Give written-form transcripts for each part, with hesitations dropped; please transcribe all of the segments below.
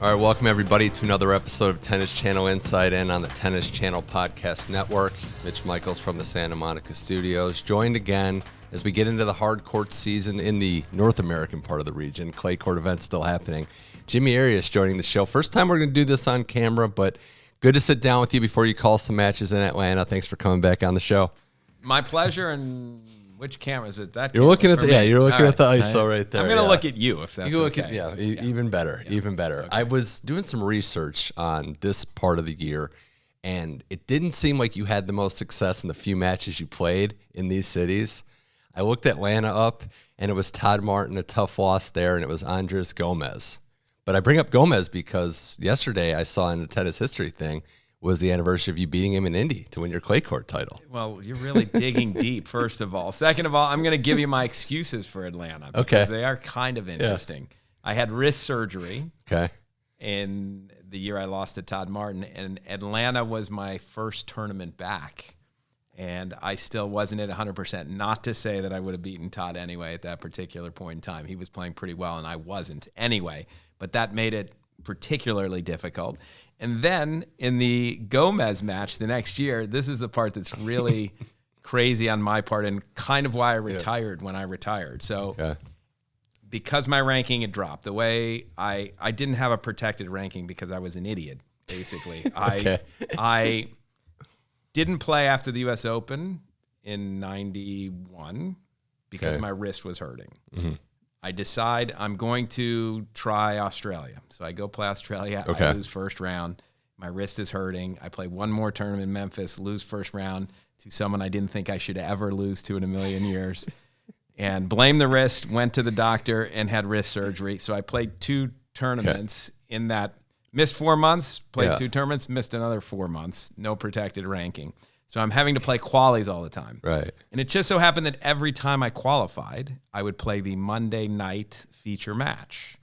All right, welcome everybody to another episode of Tennis Channel Inside In on the Tennis Channel Podcast Network. Mitch Michals from the Santa Monica studios, joined again as we get into the hardcourt season in the North American part of the region. Clay court events still happening. Jimmy Arias joining the show. First time we're going to do this on camera, but good to sit down with you before you call some matches in Atlanta. Thanks for coming back on the show. My pleasure. And which camera is it? That you're looking at the you're looking at the ISO right there. I'm going to look at you if that's okay. Even better, even better. Okay. I was doing some research on this part of the year, and it didn't seem like you had the most success in the few matches you played in these cities. I looked Atlanta up, and it was Todd Martin, a tough loss there, and it was Andres Gomez. But I bring up Gomez because yesterday I saw in the tennis history thing was the anniversary of you beating him in Indy to win your clay court title. Well, you're really digging deep, first of all. Second of all, I'm going to give you my excuses for Atlanta because they are kind of interesting. Yeah. I had wrist surgery in the year I lost to Todd Martin, and Atlanta was my first tournament back, and I still wasn't at 100%. Not to say that I would have beaten Todd anyway at that particular point in time. He was playing pretty well, and I wasn't anyway, but that made it particularly difficult. And then in the Gomez match the next year, this is the part that's really crazy on my part and kind of why I retired when I retired. So because my ranking had dropped, the way I didn't have a protected ranking because I was an idiot, basically. I didn't play after the U.S. Open in 91 because my wrist was hurting. Mm-hmm. I decide I'm going to try Australia. So I go play Australia. I lose first round. My wrist is hurting. I play one more tournament in Memphis, lose first round to someone I didn't think I should ever lose to in a million years. And blamed the wrist, went to the doctor, and had wrist surgery. So I played two tournaments in that. Missed 4 months, played two tournaments, missed another 4 months. No protected ranking. So I'm having to play qualies all the time. Right. And it just so happened that every time I qualified, I would play the Monday night feature match.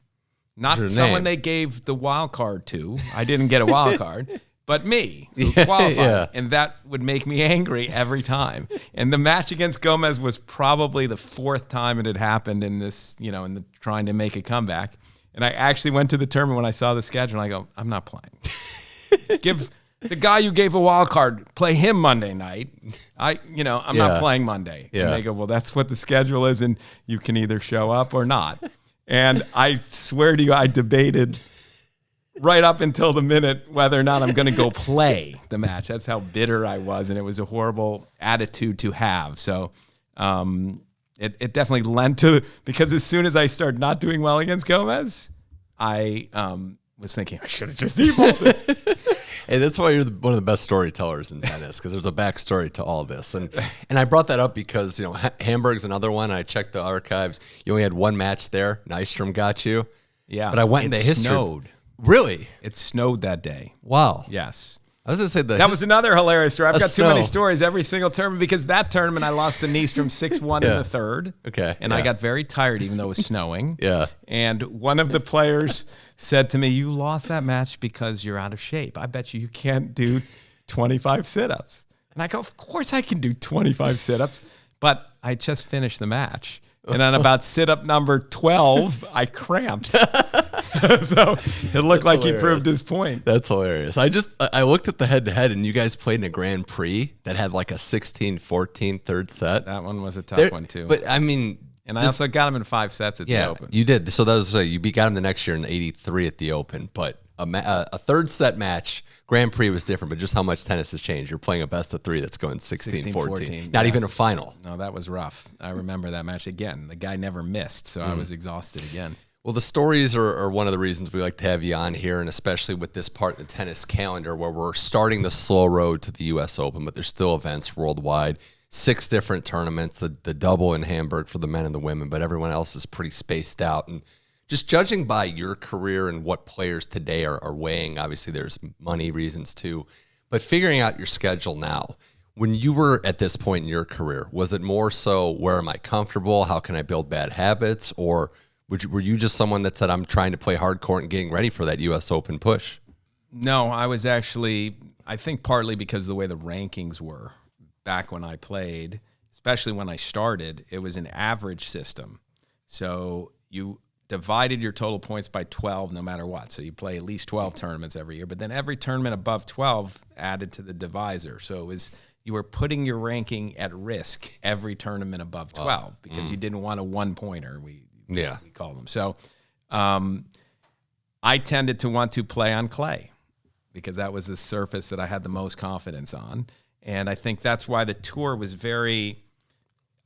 Not someone they gave the wild card to. I didn't get a wild card, but me who qualified. Yeah. And that would make me angry every time. And the match against Gomez was probably the fourth time it had happened in this, in the trying to make a comeback. And I actually went to the tournament when I saw the schedule, and I go, I'm not playing. Give the guy you gave a wild card, play him Monday night. I'm not playing Monday. Yeah. And they go, well, that's what the schedule is, and you can either show up or not. And I swear to you, I debated right up until the minute whether or not I'm going to go play the match. That's how bitter I was, and it was a horrible attitude to have. So it definitely lent to, because as soon as I started not doing well against Gomez, I was thinking I should have just defaulted. Hey, that's why you're one of the best storytellers in tennis, because there's a backstory to all this. And I brought that up because, Hamburg's another one. I checked the archives. You only had one match there. Nystrom got you. Yeah. But I went into history. It snowed. Really? It snowed that day. Wow. Yes. I was going to say that was another hilarious story. I've got too many stories every single tournament, because that tournament I lost to Nystrom 6-1 in the third. Okay. And I got very tired even though it was snowing. Yeah. And one of the players said to me, you lost that match because you're out of shape. I bet you can't do 25 sit-ups. And I go, of course I can do 25 sit-ups. But I just finished the match. And on about sit-up number 12, I cramped. So it looked like hilarious. He proved his point. That's hilarious. I looked at the head-to-head, and you guys played in a Grand Prix that had like a 16-14 third set. That one was a tough one, too. But, I mean... And I also got him in 5 sets at the Open. You did. So that was you got him the next year in 83 at the Open. But a third set match, Grand Prix was different, but just how much tennis has changed. You're playing a best of 3 that's going 16-14. Not even a final. No, that was rough. I remember that match again. The guy never missed, so I was exhausted again. Well, the stories are one of the reasons we like to have you on here, and especially with this part of the tennis calendar where we're starting the slow road to the U.S. Open, but there's still events worldwide. 6 different tournaments, the double in Hamburg for the men and the women, but everyone else is pretty spaced out. And just judging by your career and what players today are weighing, obviously there's money reasons too, but figuring out your schedule now, when you were at this point in your career, was it more so where am I comfortable? How can I build bad habits? Or were you just someone that said, I'm trying to play hardcourt and getting ready for that U.S. Open push? No, I was actually, I think partly because of the way the rankings were. Back when I played, especially when I started, it was an average system. So you divided your total points by 12 no matter what. So you play at least 12 tournaments every year, but then every tournament above 12 added to the divisor. So you were putting your ranking at risk every tournament above 12 because you didn't want a one-pointer, we call them. So I tended to want to play on clay because that was the surface that I had the most confidence on. And I think that's why the tour was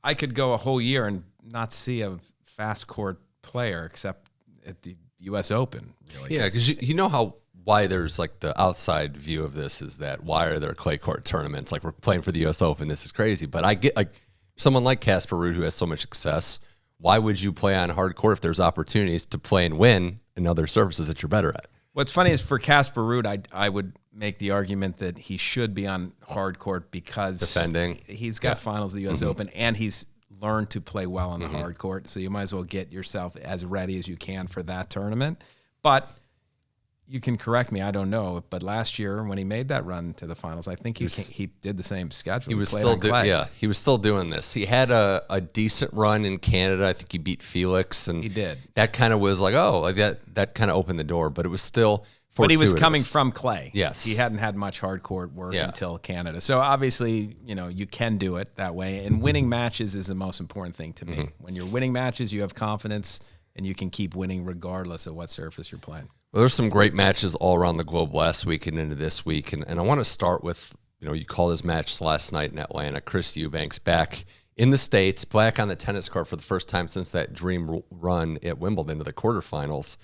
I could go a whole year and not see a fast court player except at the U.S. Open. Really. Yeah, because you know why there's like the outside view of this is that why are there clay court tournaments? Like we're playing for the U.S. Open. This is crazy. But I get like someone like Casper Ruud who has so much success. Why would you play on hard court if there's opportunities to play and win in other surfaces that you're better at? What's funny is for Casper Ruud, I would make the argument that he should be on hard court because defending. He's got finals of the U.S. Open and he's learned to play well on the hard court. So you might as well get yourself as ready as you can for that tournament. But you can correct me, I don't know. But last year when he made that run to the finals, I think he did the same schedule. He was still doing this. He had a decent run in Canada. I think he beat Felix, and he did. That kind of was like, that kind of opened the door. But it was still But he was coming from clay. Yes. He hadn't had much hard court work until Canada. So obviously, you can do it that way. And winning matches is the most important thing to me. When you're winning matches, you have confidence and you can keep winning regardless of what surface you're playing. Well, there's some great matches all around the globe last week and into this week. And I want to start with, you called his match last night in Atlanta. Chris Eubanks back in the States, back on the tennis court for the first time since that dream run at Wimbledon to the quarterfinals.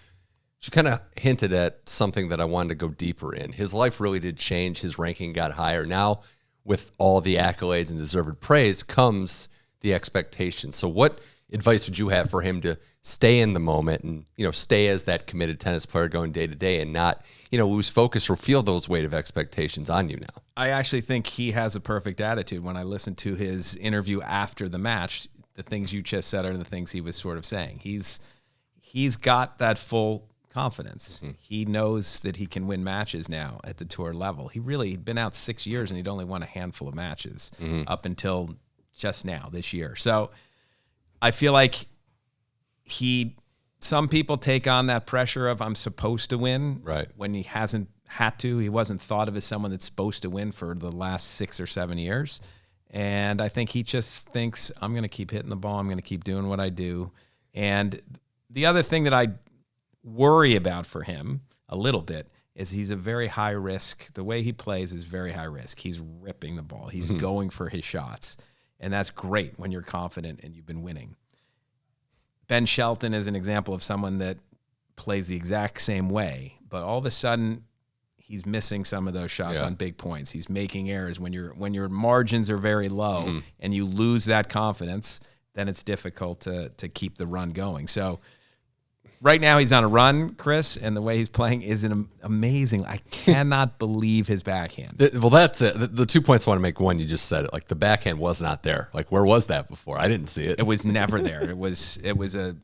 She kind of hinted at something that I wanted to go deeper in. His life really did change. His ranking got higher. Now, with all the accolades and deserved praise, comes the expectation. So what advice would you have for him to stay in the moment and, stay as that committed tennis player going day to day and not, lose focus or feel those weight of expectations on you now? I actually think he has a perfect attitude. When I listened to his interview after the match, the things you just said are the things he was sort of saying. He's got that full confidence. He knows that he can win matches now at the tour level. He'd been out 6 years and he'd only won a handful of matches up until just now this year. So I feel like some people take on that pressure of I'm supposed to win when he hasn't had to. He wasn't thought of as someone that's supposed to win for the last 6 or 7 years. And I think he just thinks I'm going to keep hitting the ball. I'm going to keep doing what I do. And the other thing that I worry about for him a little bit is he's a very high risk. The way he plays is very high risk. He's ripping the ball. He's going for his shots. And that's great when you're confident and you've been winning. Ben Shelton is an example of someone that plays the exact same way, but all of a sudden he's missing some of those shots on big points. He's making errors when your margins are very low and you lose that confidence, then it's difficult to keep the run going. So right now he's on a run, Chris, and the way he's playing is amazing. I cannot believe his backhand. Well, that's it. The 2 points I want to make. One, you just said it. Like the backhand was not there. Like where was that before? I didn't see it. It was never there. It was a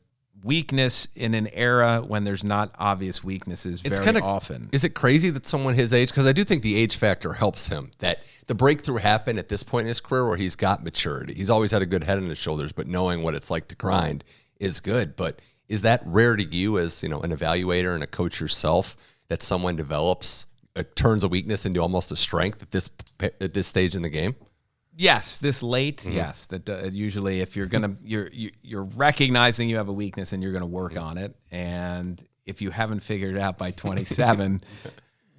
weakness in an era when there's not obvious weaknesses very often. Is it crazy that someone his age, because I do think the age factor helps him, that the breakthrough happened at this point in his career where he's got maturity. He's always had a good head on his shoulders, but knowing what it's like to grind is good. But is that rare to you as, an evaluator and a coach yourself, that someone develops, turns a weakness into almost a strength at this stage in the game? Yes, this late, yes. That usually, if you're you're recognizing you have a weakness and you're gonna work on it, and if you haven't figured it out by 27,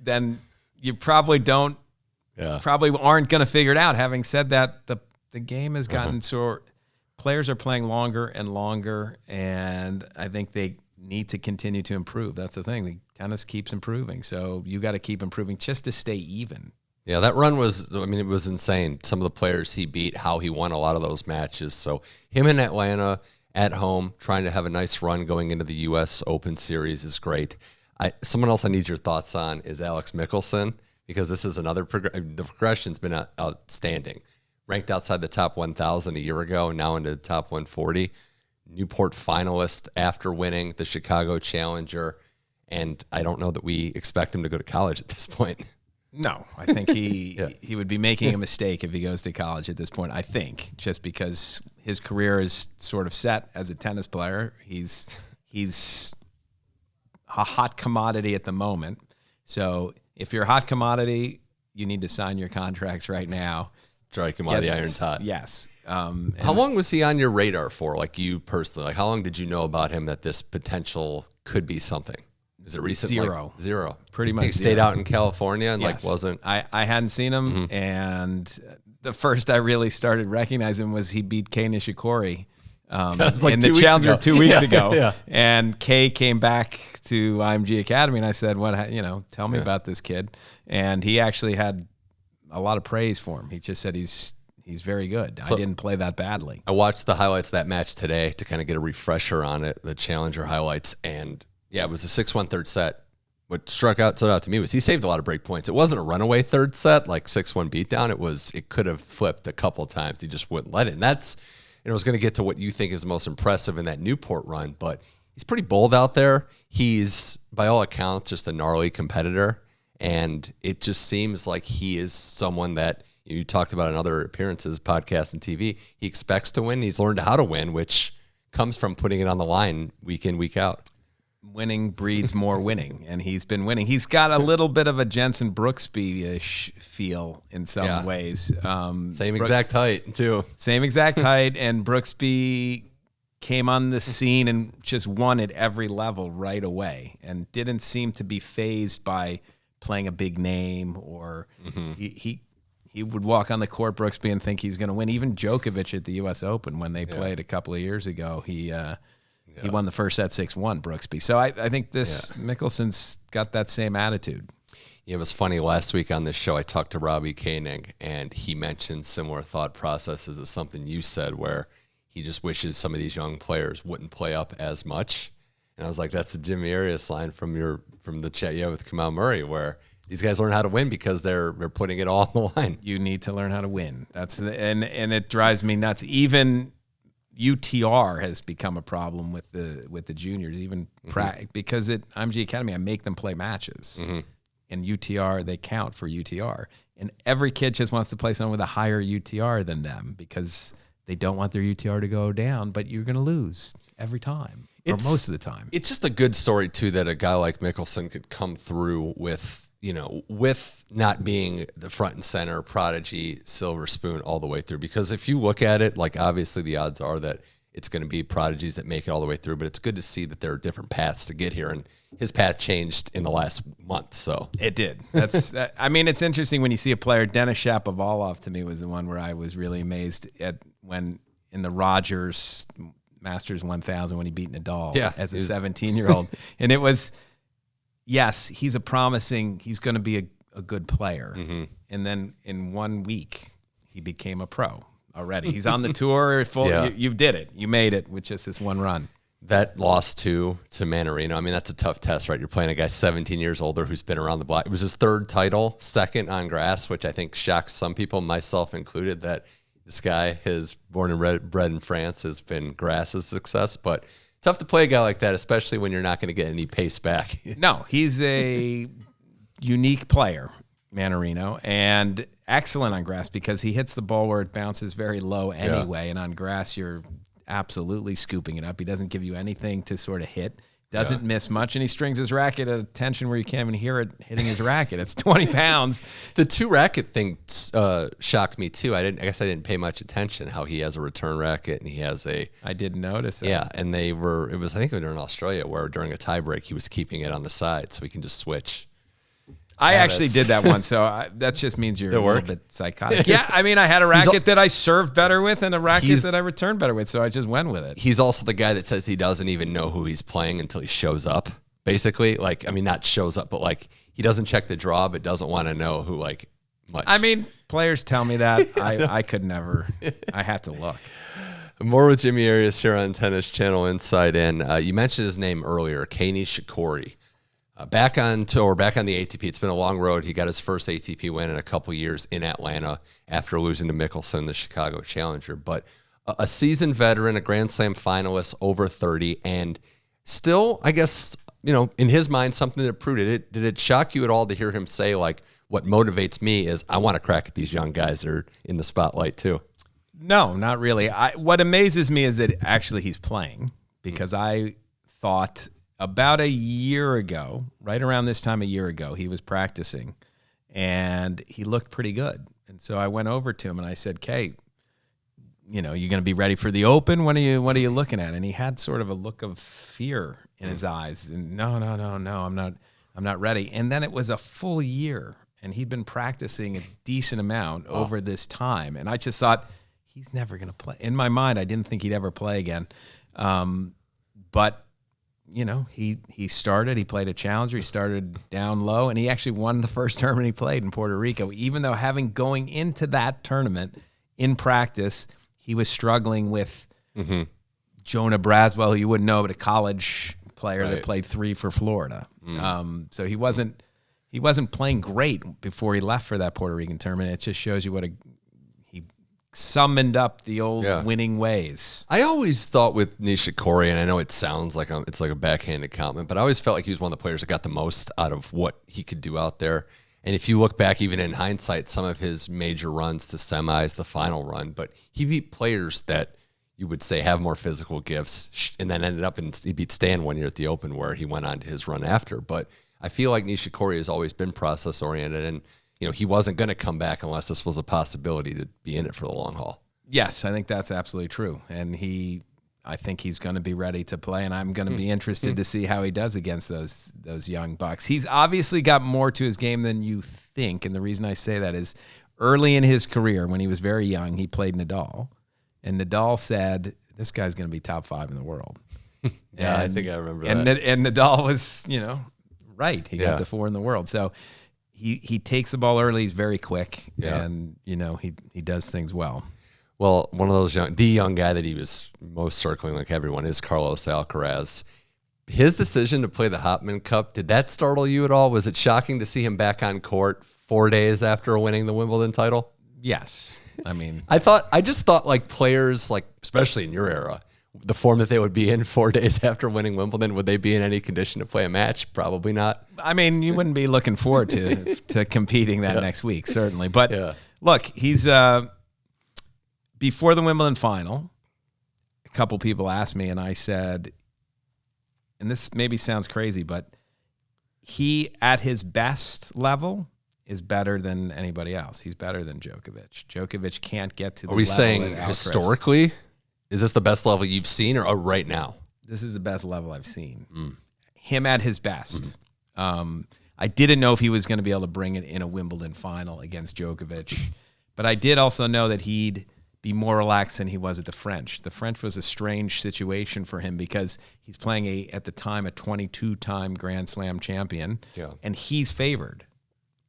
then you probably aren't gonna figure it out. Having said that, the game has gotten players are playing longer and longer, and I think they need to continue to improve. That's the thing. The tennis keeps improving, so you got to keep improving just to stay even. Yeah, that run it was insane. Some of the players he beat, how he won a lot of those matches. So him in Atlanta at home, trying to have a nice run going into the U.S. Open Series is great. Someone else I need your thoughts on is Alex Michelsen, because this is another the progression's been outstanding. Ranked outside the top 1,000 a year ago, now into the top 140. Newport finalist after winning the Chicago Challenger. And I don't know that we expect him to go to college at this point. No, I think he would be making a mistake if he goes to college at this point, I think, just because his career is sort of set as a tennis player. He's he's a hot commodity at the moment. So if you're a hot commodity, you need to sign your contracts right now. Strike him while the iron's hot. Yes. How long was he on your radar for, like you personally? Like, how long did you know about him that this potential could be something? Is it recent? Zero. Like, zero. Pretty much. He stayed out in California and yes. wasn't. I hadn't seen him, and the first I really started recognizing him was he beat Kei Nishikori in the Challenger 2 weeks ago. Yeah. And Kei came back to IMG Academy, and I said, "What? Tell me about this kid." And he actually had a lot of praise for him. He just said he's very good. So I didn't play that badly. I watched the highlights of that match today to kind of get a refresher on it, the Challenger highlights, and yeah, it was a 6-1 third set. What stood out to me was he saved a lot of break points. It wasn't a runaway third set, like 6-1 beatdown. It could have flipped a couple times. He just wouldn't let it. And that's, I was going to get to what you think is most impressive in that Newport run, but he's pretty bold out there. He's, by all accounts, just a gnarly competitor. And it just seems like he is someone that you talked about in other appearances, podcasts, and TV. He expects to win. He's learned how to win, which comes from putting it on the line week in, week out. Winning breeds more winning, and he's been winning. He's got a little bit of a Jensen Brooksby-ish feel in some ways. Same exact height, too. Same exact height, and Brooksby came on the scene and just won at every level right away and didn't seem to be fazed by playing a big name or he would walk on the court, Brooksby, and think he's going to win. Even Djokovic at the U.S. Open when they played a couple of years ago, he won the first set 6-1, Brooksby. So I think Michelsen's got that same attitude. Yeah, it was funny. Last week on this show, I talked to Robbie Koenig, and he mentioned similar thought processes as something you said, where he just wishes some of these young players wouldn't play up as much. And I was like, that's a Jimmy Arias line from the chat you had with Kamau Murray, where these guys learn how to win because they're putting it all on the line. You need to learn how to win. And it drives me nuts. Even UTR has become a problem with the juniors, even because at IMG Academy I make them play matches, and UTR they count for UTR, and every kid just wants to play someone with a higher UTR than them because they don't want their UTR to go down. But you're going to lose every time, or most of the time. It's just a good story too that a guy like Michelsen could come through with not being the front and center prodigy silver spoon all the way through. Because if you look at it, like obviously the odds are that it's going to be prodigies that make it all the way through, but it's good to see that there are different paths to get here. And his path changed in the last month. So it did. I mean, it's interesting when you see a player. Denis Shapovalov to me was the one where I was really amazed at when in the Rogers Masters 1000 when he beat Nadal as a 17-year-old. And it was, yes, he's going to be a good player. And then in 1 week, he became a pro already. He's on the tour. You did it. You made it with just this one run. That loss to Manarino, I mean, that's a tough test, right? You're playing a guy 17 years older who's been around the block. It was his third title, second on grass, which I think shocks some people, myself included, that this guy is born and bred in France, has been grass's success. But tough to play a guy like that, especially when you're not going to get any pace back. No, he's a unique player, Manarino, and excellent on grass because he hits the ball where it bounces very low anyway. And on grass, you're absolutely scooping it up. He doesn't give you anything to sort of hit. Doesn't miss much, and he strings his racket at a tension where you can't even hear it hitting his racket. It's 20 pounds. The two racket thing shocked me too. I guess I didn't pay much attention how he has a return racket and he has a. I didn't notice that. Yeah, and I think they were in Australia where during a tie break he was keeping it on the side so he can just switch. I actually did that once, so that just means you're a little bit psychotic. Yeah, I mean, I had a racket that I served better with and a racket that I returned better with, so I just went with it. He's also the guy that says he doesn't even know who he's playing until he shows up, basically. Like, I mean, not shows up, but like he doesn't check the draw, but doesn't want to know who, like, much. I mean, players tell me that. I could never. I had to look. More with Jimmy Arias here on Tennis Channel Inside In. You mentioned his name earlier, Kei Nishikori. Back on tour, back on the ATP. It's been a long road. He got his first ATP win in a couple years in Atlanta after losing to Michelsen, the Chicago Challenger. But a seasoned veteran, a Grand Slam finalist, over 30, and still, I guess, in his mind, something that proved it. Did it shock you at all to hear him say, like, what motivates me is I want to crack at these young guys that are in the spotlight too? No, not really. What amazes me is that actually he's playing because I thought about a year ago, right around this time a year ago, he was practicing and he looked pretty good. And so I went over to him and I said, Kate, you know, you going to be ready for the Open? What are you looking at? And he had sort of a look of fear in his eyes. And no, I'm not ready. And then it was a full year and he'd been practicing a decent amount over this time. And I just thought, he's never going to play. In my mind, I didn't think he'd ever play again. But you know, he started, he played a challenger, he started down low, and he actually won the first tournament he played in Puerto Rico, even though going into that tournament in practice, he was struggling with Jonah Braswell, who you wouldn't know, but a college player that played 3 for Florida. So he wasn't playing great before he left for that Puerto Rican tournament. It just shows you what he summoned up the old winning ways. I always thought with Nishikori, and I know it sounds like it's like a backhanded compliment, but I always felt like he was one of the players that got the most out of what he could do out there. And if you look back, even in hindsight, some of his major runs to semis, the final run, but he beat players that you would say have more physical gifts, and then ended up he beat Stan one year at the Open where he went on to his run after. But I feel like Nishikori has always been process oriented, and you know, he wasn't going to come back unless this was a possibility to be in it for the long haul. Yes, I think that's absolutely true. And I think he's going to be ready to play, and I'm going to be interested to see how he does against those young bucks. He's obviously got more to his game than you think, and the reason I say that is early in his career, when he was very young, he played Nadal, and Nadal said, this guy's going to be top 5 in the world. I think I remember that. And Nadal was, you know, right. He got the 4 in the world. So he takes the ball early. He's very quick, and you know he does things well. Well, one of those the young guy that he was most circling like everyone is Carlos Alcaraz. His decision to play the Hopman Cup, did that startle you at all? Was it shocking to see him back on court 4 days after winning the Wimbledon title? Yes, I mean, I just thought like players, like especially in your era, the form that they would be in 4 days after winning Wimbledon, would they be in any condition to play a match? Probably not. I mean, you wouldn't be looking forward to competing that next week, certainly. But look, he's before the Wimbledon final, a couple people asked me, and I said, and this maybe sounds crazy, but he at his best level is better than anybody else. He's better than Djokovic. Djokovic can't get to the level. Are we saying historically? Is this the best level you've seen, or right now? This is the best level I've seen. Him at his best. I didn't know if he was going to be able to bring it in a Wimbledon final against Djokovic, but I did also know that he'd be more relaxed than he was at the French. The French was a strange situation for him because he's playing at the time, a 22-time Grand Slam champion, and he's favored.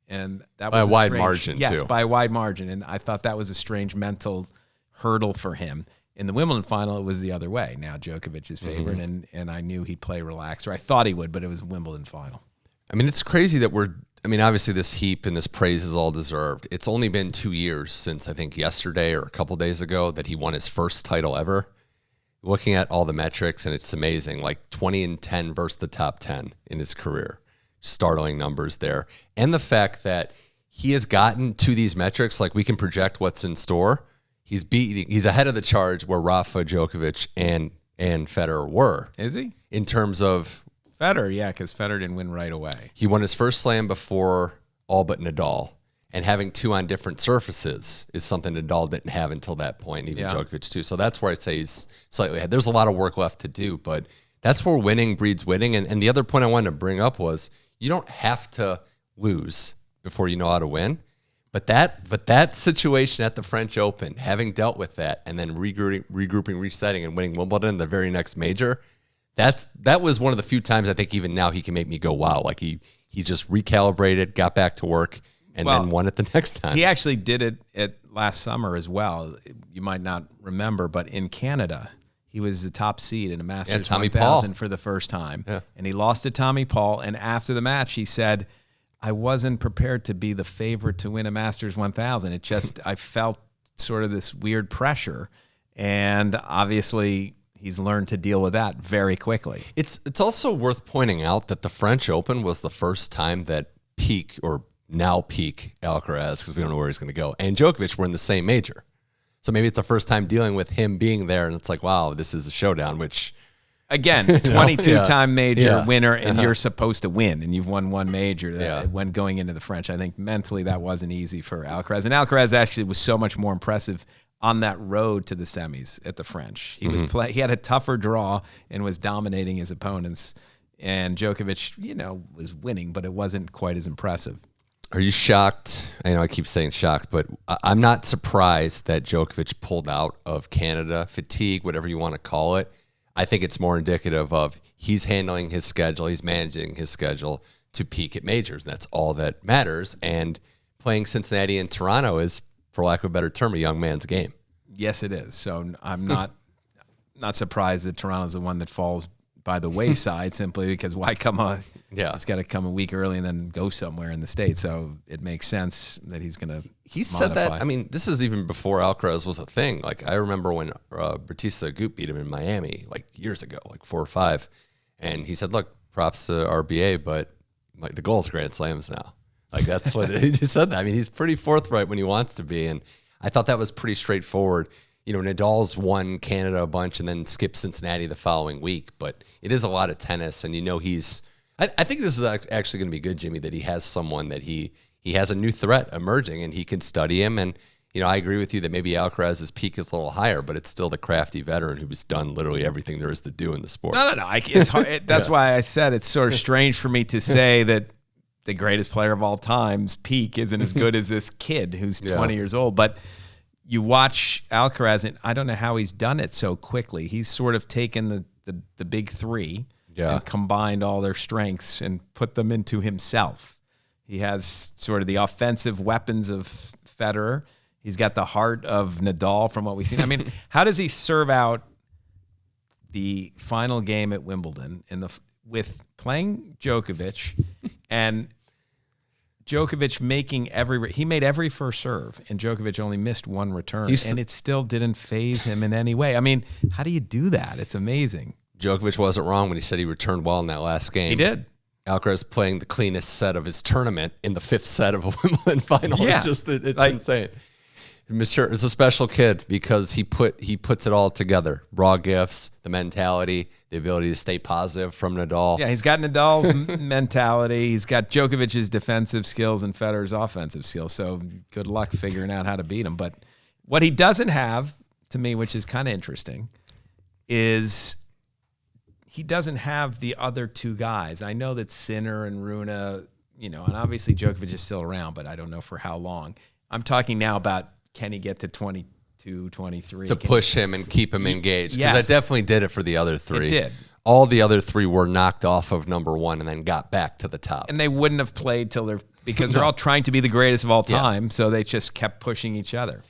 And that was by a wide margin, yes, too. By a wide margin. And I thought that was a strange mental hurdle for him. In the Wimbledon final, it was the other way. Now Djokovic is favored, and I knew he'd play relaxed, or I thought he would, but it was a Wimbledon final. I mean, it's crazy that obviously this heap and this praise is all deserved. It's only been 2 years since, I think, yesterday or a couple days ago that he won his first title ever. Looking at all the metrics, and it's amazing, like 20-10 versus the top 10 in his career. Startling numbers there. And the fact that he has gotten to these metrics, like we can project what's in store. He's ahead of the charge where Rafa, Djokovic, and Federer were. Is he? In terms of Federer, yeah, because Federer didn't win right away. He won his first slam before all but Nadal. And having 2 on different surfaces is something Nadal didn't have until that point, even Djokovic too. So that's where I say he's slightly ahead. There's a lot of work left to do, but that's where winning breeds winning. And the other point I wanted to bring up was you don't have to lose before you know how to win. But that situation at the French Open, having dealt with that and then regrouping, resetting, and winning Wimbledon, the very next major, that was one of the few times I think even now he can make me go, wow. Like he just recalibrated, got back to work, and then won it the next time. He actually did it last summer as well. You might not remember, but in Canada, he was the top seed in a Masters 1000 for the first time. Yeah. And he lost to Tommy Paul. And after the match, he said, I wasn't prepared to be the favorite to win a Masters 1000. It just, I felt sort of this weird pressure. And obviously, he's learned to deal with that very quickly. It's also worth pointing out that the French Open was the first time that peak Alcaraz, because we don't know where he's going to go, and Djokovic were in the same major. So maybe it's the first time dealing with him being there, and it's like, wow, this is a showdown, which Again, 22-time major winner, and you're supposed to win, and you've won one major when going into the French. I think mentally that wasn't easy for Alcaraz. And Alcaraz actually was so much more impressive on that road to the semis at the French. He he had a tougher draw and was dominating his opponents. And Djokovic, was winning, but it wasn't quite as impressive. Are you shocked? I know I keep saying shocked, but I'm not surprised that Djokovic pulled out of Canada. Fatigue, whatever you want to call it. I think it's more indicative of he's handling his schedule, he's managing his schedule to peak at majors. And that's all that matters. And playing Cincinnati and Toronto is, for lack of a better term, a young man's game. Yes, it is. So I'm not surprised that Toronto's the one that falls by the wayside simply because why come on? Yeah, he's got to come a week early and then go somewhere in the States. So it makes sense that he's going to. He said that. I mean, this is even before Alcaraz was a thing. Like I remember when Bautista Agut beat him in Miami like years ago, like 4 or 5, and he said, "Look, props to RBA, but like the goal's Grand Slams now." Like that's what he just said. That. I mean, he's pretty forthright when he wants to be, and I thought that was pretty straightforward. Nadal's won Canada a bunch and then skipped Cincinnati the following week, but it is a lot of tennis, and he's. I think this is actually going to be good, Jimmy, that he has someone that he has a new threat emerging, and he can study him. And I agree with you that maybe Alcaraz's peak is a little higher, but it's still the crafty veteran who's done literally everything there is to do in the sport. No. It's hard. That's why I said it's sort of strange for me to say that the greatest player of all time's peak isn't as good as this kid who's 20 years old, but. You watch Alcaraz, and I don't know how he's done it so quickly. He's sort of taken the big three and combined all their strengths and put them into himself. He has sort of the offensive weapons of Federer. He's got the heart of Nadal from what we've seen. I mean, how does he serve out the final game at Wimbledon with playing Djokovic and Djokovic he made every first serve, and Djokovic only missed one return, and it still didn't faze him in any way. I mean, how do you do that? It's amazing. Djokovic wasn't wrong when he said he returned well in that last game. He did. Alcaraz playing the cleanest set of his tournament in the 5th set of a Wimbledon final. Yeah. It's insane. It's a special kid because he puts it all together. Raw gifts, the mentality, the ability to stay positive from Nadal. Yeah, he's got Nadal's mentality. He's got Djokovic's defensive skills and Federer's offensive skills. So good luck figuring out how to beat him. But what he doesn't have, to me, which is kind of interesting, is he doesn't have the other two guys. I know that Sinner and Rune, and obviously Djokovic is still around, but I don't know for how long. I'm talking now about can he get to 22, 23? To push him and keep him engaged. Because Yes. I definitely did it for the other 3. It did. All the other 3 were knocked off of number 1 and then got back to the top. And they wouldn't have played because they're all trying to be the greatest of all time, so they just kept pushing each other.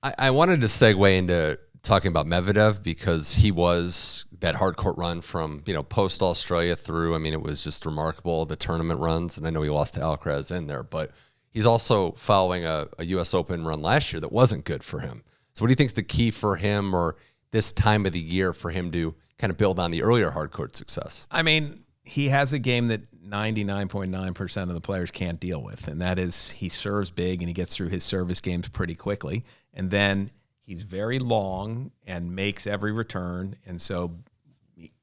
I wanted to segue into talking about Medvedev because he was that hardcourt run from, post-Australia through. I mean, it was just remarkable, the tournament runs, and I know he lost to Alcaraz in there, but he's also following a U.S. Open run last year that wasn't good for him. So what do you think is the key for him or this time of the year for him to kind of build on the earlier hardcourt success? I mean, he has a game that 99.9% of the players can't deal with, and that is he serves big and he gets through his service games pretty quickly, and then he's very long and makes every return, and so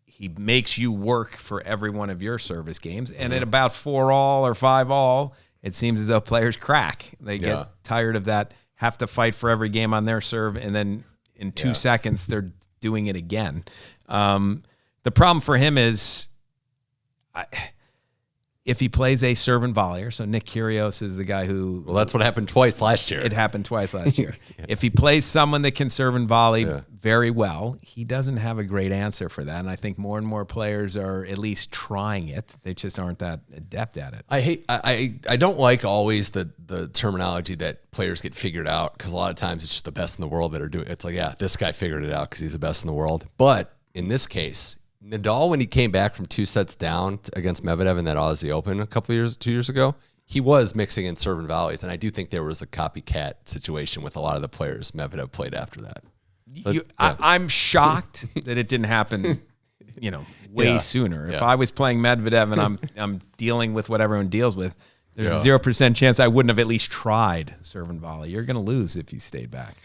he makes you work for every one of your service games, and at about 4-all or 5-all, it seems as though players crack. They get tired of that, have to fight for every game on their serve, and then in 2 seconds, they're doing it again. The problem for him is if he plays a serve and volleyer, so Nick Kyrgios is the guy who... Well, that's what happened twice last year. It happened twice last year. If he plays someone that can serve and volley very well, he doesn't have a great answer for that. And I think more and more players are at least trying it. They just aren't that adept at it. I don't like always the terminology that players get figured out because a lot of times it's just the best in the world that are doing it. It's like, yeah, this guy figured it out because he's the best in the world. But in this case... Nadal, when he came back from 2 sets down against Medvedev in that Aussie Open 2 years ago, he was mixing in serve and volleys, and I do think there was a copycat situation with a lot of the players Medvedev played after that. I'm shocked that it didn't happen, way sooner. If I was playing Medvedev and I'm dealing with what everyone deals with, there's a 0% chance I wouldn't have at least tried serve and volley. You're going to lose if you stayed back.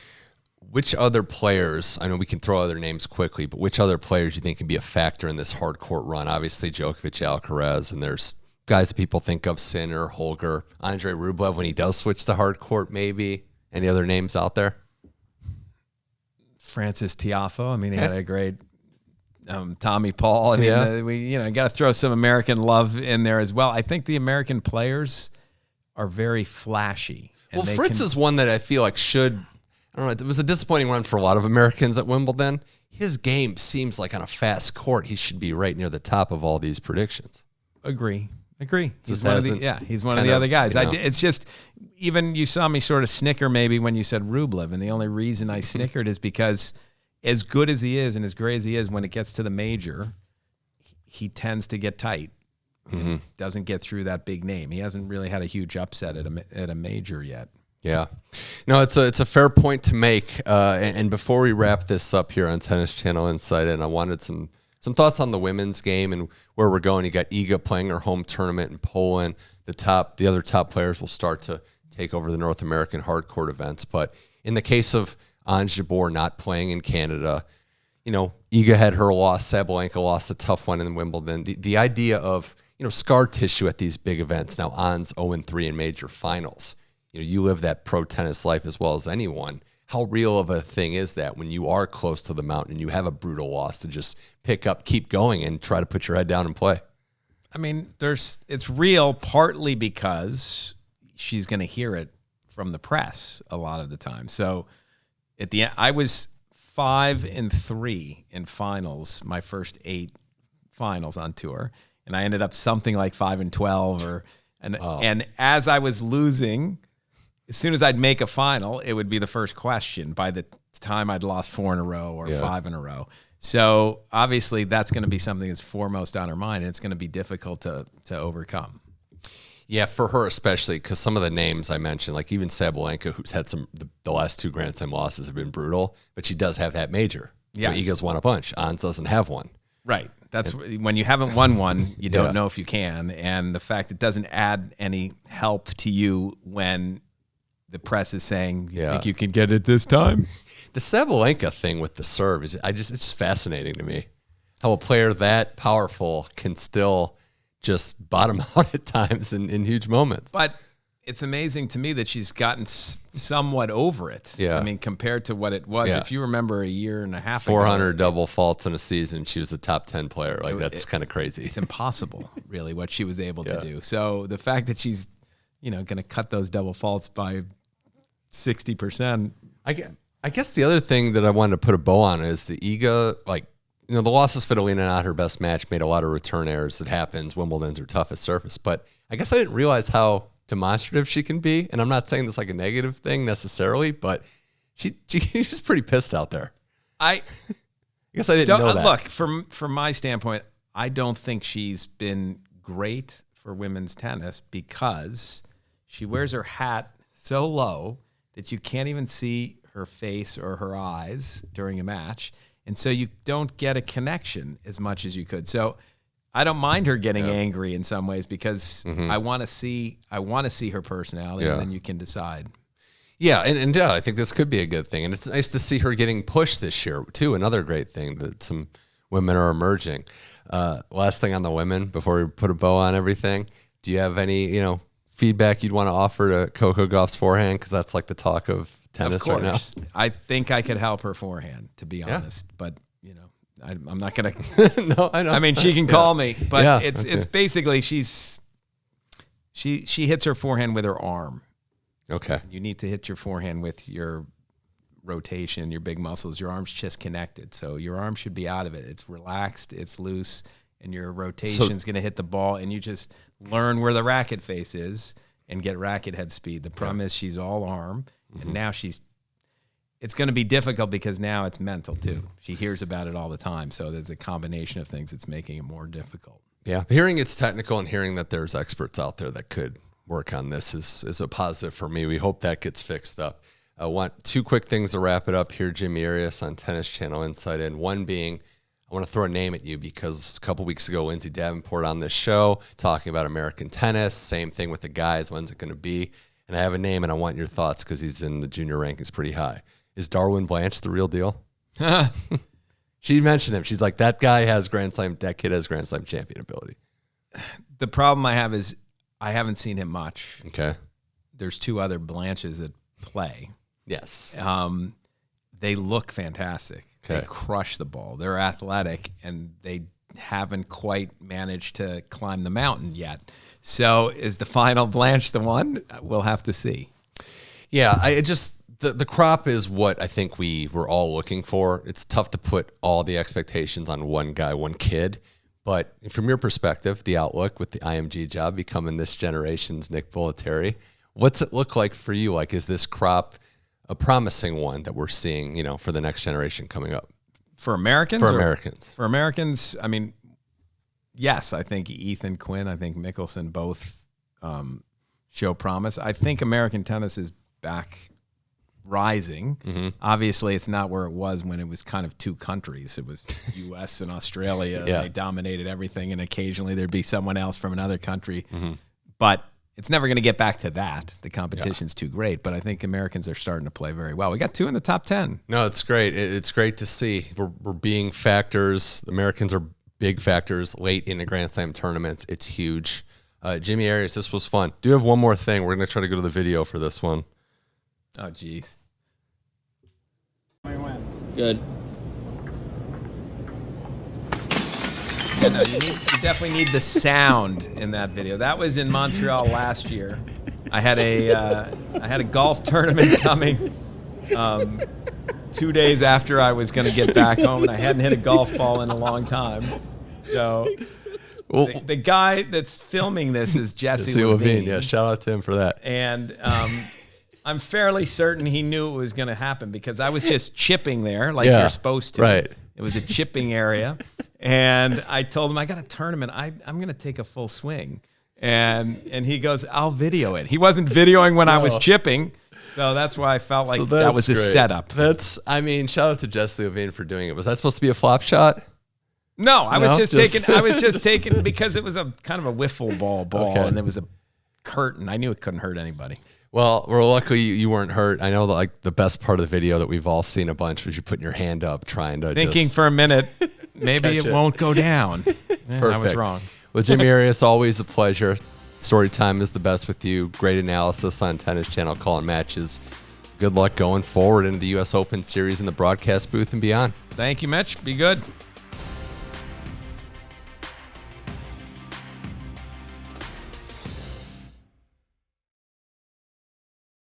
which other players, I know we can throw other names quickly, but which other players do you think can be a factor in this hard court run? Obviously, Djokovic, Alcaraz, and there's guys that people think of, Sinner, Holger, Andre Rublev when he does switch to hard court, maybe. Any other names out there? Francis Tiafoe. I mean, he had a great Tommy Paul. I mean, we got to throw some American love in there as well. I think the American players are very flashy. Well, Fritz is one that I feel like should, I don't know, it was a disappointing run for a lot of Americans at Wimbledon. His game seems like on a fast court, he should be right near the top of all these predictions. Agree. He's one of the other guys. It's just, even you saw me sort of snicker maybe when you said Rublev, and the only reason I snickered is because as good as he is and as great as he is, when it gets to the major, he tends to get tight. Mm-hmm. Doesn't get through that big name. He hasn't really had a huge upset at a major yet. Yeah. No, it's a fair point to make. And before we wrap this up here on Tennis Channel Insight, and I wanted some thoughts on the women's game and where we're going. You got Iga playing her home tournament in Poland. The other top players will start to take over the North American hard court events. But in the case of Ons Jabeur not playing in Canada, Iga had her loss. Sabalenka lost a tough one in Wimbledon. The idea of, scar tissue at these big events. Now Ons 0-3 in major finals. You live that pro tennis life as well as anyone. How real of a thing is that when you are close to the mountain and you have a brutal loss to just pick up, keep going, and try to put your head down and play? I mean, it's real partly because she's going to hear it from the press a lot of the time. So at the end, I was 5-3 in finals, my first 8 finals on tour, and I ended up something like 5-12 and as I was losing, as soon as I'd make a final, it would be the first question by the time I'd lost 4 in a row or 5 in a row. So obviously that's going to be something that's foremost on her mind, and it's going to be difficult to overcome. Yeah, for her especially, because some of the names I mentioned, like even Sabalenka, who's had the last 2 Grand Slam losses have been brutal, but she does have that major. Yes. Iga's won a bunch. Ons doesn't have one. Right. That's when you haven't won one, you don't know if you can. And the fact it doesn't add any help to you when the press is saying, you think you can get it this time? The Sabalenka thing with the serve is it's just fascinating to me. How a player that powerful can still just bottom out at times in huge moments. But it's amazing to me that she's gotten somewhat over it. Yeah. I mean, compared to what it was. Yeah. If you remember a year and a half 400 ago, double faults in a season, she was a top 10 player. Like, that's kind of crazy. It's impossible, really, what she was able to do. So the fact that she's, going to cut those double faults by 60%. I guess the other thing that I wanted to put a bow on is the Iga, the losses Svitolina, not her best match, made a lot of return errors. It happens. Wimbledon's her toughest surface. But I guess I didn't realize how demonstrative she can be. And I'm not saying this like a negative thing necessarily, but she's pretty pissed out there. I guess I didn't know that. Look, from my standpoint, I don't think she's been great for women's tennis because she wears her hat so low that you can't even see her face or her eyes during a match. And so you don't get a connection as much as you could. So I don't mind her getting angry in some ways because I want to see her personality, and then you can decide. Yeah, and I think this could be a good thing. And it's nice to see her getting pushed this year, too. Another great thing that some women are emerging. Last thing on the women before we put a bow on everything. Do you have any, feedback you'd want to offer to Coco Gauff's forehand? Because that's like the talk of tennis right now. I think I could help her forehand, to be honest. But, I'm not going to. No, I know. I mean, she can call me. But it's basically she hits her forehand with her arm. Okay. You need to hit your forehand with your rotation, your big muscles. Your arm's just connected. So your arm should be out of it. It's relaxed. It's loose. And your rotation's going to hit the ball. And you just learn where the racket face is and get racket head speed. The problem is she's all arm. And now it's going to be difficult because now it's mental too. She hears about it all the time. So there's a combination of things that's making it more difficult. Yeah. Hearing it's technical and hearing that there's experts out there that could work on this is a positive for me. We hope that gets fixed up. I want 2 quick things to wrap it up here. Jimmy Arias on Tennis Channel Insight. And one being, I want to throw a name at you because a couple weeks ago, Lindsay Davenport on this show talking about American tennis. Same thing with the guys. When's it going to be? And I have a name, and I want your thoughts because he's in the junior rankings pretty high. Is Darwin Blanche the real deal? She mentioned him. She's like, that kid has Grand Slam champion ability. The problem I have is I haven't seen him much. Okay. There's 2 other Blanches at play. Yes. They look fantastic. Okay. They crush the ball. They're athletic, and they haven't quite managed to climb the mountain yet. So is the final Blanche the one? We'll have to see. Yeah, the crop is what I think we were all looking for. It's tough to put all the expectations on one guy, one kid. But from your perspective, the outlook with the IMG job becoming this generation's Nick Bollettieri, what's it look like for you? Like, is this crop a promising one that we're seeing, for the next generation coming up? For Americans? For Americans, I mean, yes, I think Ethan Quinn, I think Michelsen both show promise. I think American tennis is back rising. Mm-hmm. Obviously, it's not where it was when it was kind of 2 countries. It was U.S. and Australia. Yeah. They dominated everything, and occasionally there'd be someone else from another country. Mm-hmm. But it's never going to get back to that. The competition's too great. But I think Americans are starting to play very well. We got 2 in the top 10. No, it's great. It's great to see. We're being factors. Americans are big factors late in the Grand Slam tournaments. It's huge. Jimmy Arias, this was fun. Do have one more thing. We're going to try to go to the video for this one. Oh, geez. Good. Yeah, no, you definitely need the sound in that video. That was in Montreal last year. I had a golf tournament coming 2 days after I was going to get back home, and I hadn't hit a golf ball in a long time. So the guy that's filming this is Jesse Levine. Yeah, shout out to him for that. And I'm fairly certain he knew it was going to happen because I was just chipping there like you're supposed to. Right. It was a chipping area. And I told him, I got a tournament. I'm going to take a full swing. And he goes, I'll video it. He wasn't videoing when I was chipping. So that's why I felt like that was a setup. Shout out to Jesse Levine for doing it. Was that supposed to be a flop shot? No, I was just taking because it was a kind of a wiffle ball, okay. And there was a curtain. I knew it couldn't hurt anybody. Well, we're lucky you weren't hurt. I know that the best part of the video that we've all seen a bunch was you putting your hand up trying to thinking for a minute, maybe it won't go down. Perfect. I was wrong. Well, Jimmy Arias, always a pleasure. Story time is the best with you. Great analysis on Tennis Channel calling matches. Good luck going forward into the U.S. Open Series in the broadcast booth and beyond. Thank you, Mitch. Be good.